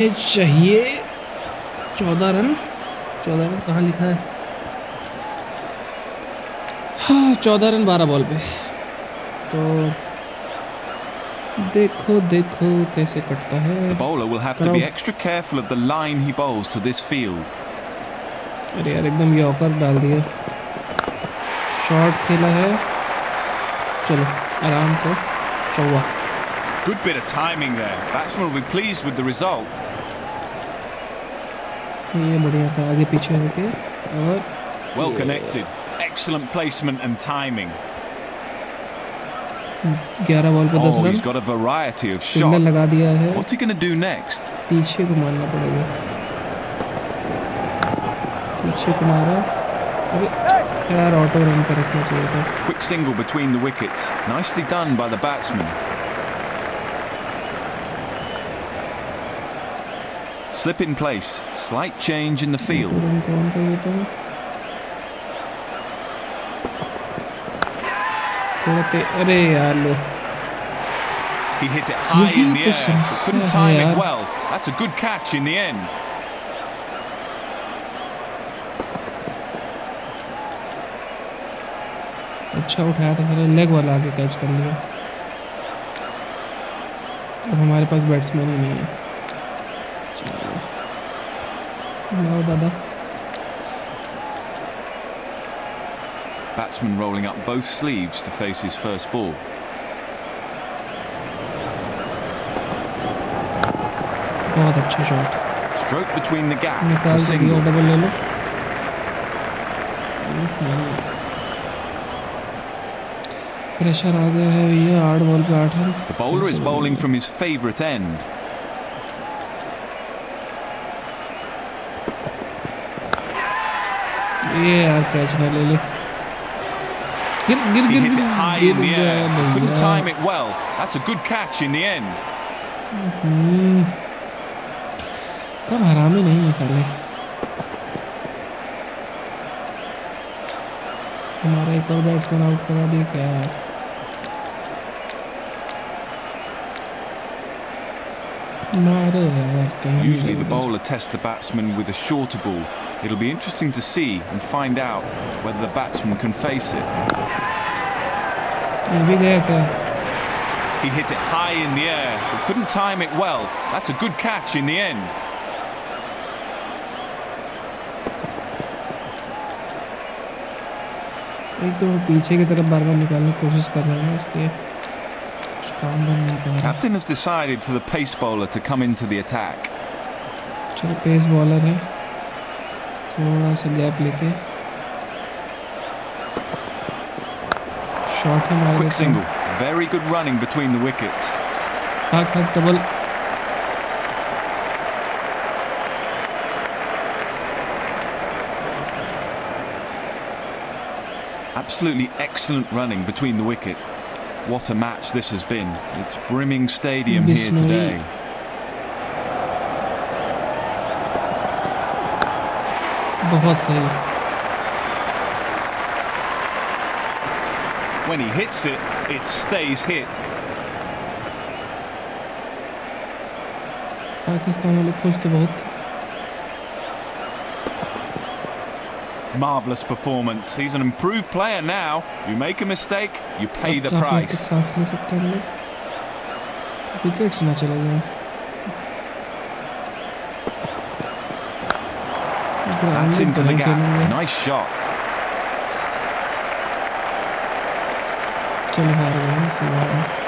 चाहिए 14 run. 14 run कहाँ लिखा है? हाँ 14 रन 12 बॉल पे। तो देखो देखो कैसे कटता है। The bowler will have to be extra careful of the line he bowls to this field. अरे यार एकदम यॉर्कर डाल दिया। शॉट खेला है, चलो आराम से चौवा। Good bit of timing there. Batsman will be pleased with the result. ये बढ़िया था, आगे पीछे होके और well connected. Excellent placement and timing. 11 ball पे 10 run. He's got a variety of shots लगा दिया है। What's he going to do next? पीछे को मारना पड़ेगा। पीछे को मारा, अरे यार ऑटो रन पे रखना चाहिए था। Quick single between the wickets. Nicely done by the batsman. Slip in place. Slight change in the field. अरे यार लो। He hit it high in the air, but couldn't time it well. That's a good catch in the end. अच्छा उठाया था, फिर leg वाला आके catch कर लिया। अब हमारे पास बैट्समैन ही नहीं है। चलो दादा। Batsman rolling up both sleeves to face his first ball. बहुत अच्छा shot. Stroke between the gap for निकाल single. डबल ले लो। प्रेशर आ गया है भैया, 8 बॉल पे 8 run. The bowler is bowling from his favourite end. ये यार कैच ना ले ले। गिर गिर He गिर hit it high in the air. भैया। Couldn't time it well. That's a good catch in the end. कम हरामी नहीं है साले। हमारा एक और बैट्समैन आउट करा दिया क्या? मारो यार कहीं। Usually the bowler tests the batsman with a shorter ball. It'll be interesting to see and find out whether the batsman can face it. ये भी गया क्या? He hit it high in the air, but couldn't time it well. That's a good catch in the end. एक तो पीछे की तरफ बार-बार निकालने की कोशिश कर रहा हूँ, इसलिए कुछ काम बन नहीं पा रहा। Captain has decided for the pace bowler to come into the attack. चलो पेस बॉलर है, थोड़ा सा गैप लेके शॉट है। Quick single. Very good running between the wickets. भाग double. Absolutely excellent running between the wicket. What a match this has been. It's brimming stadium here today. बहुत सही। When he hits it, it stays hit. Pakistan वाले खुश तो बहुत थे। Marvellous performance. He's an improved player now. You make a mistake, you pay the price. सांस ले सकते हैं हम लोग, विकेट्स ना चले जाए। That's into the gap. Nice shot. चलो हार गए।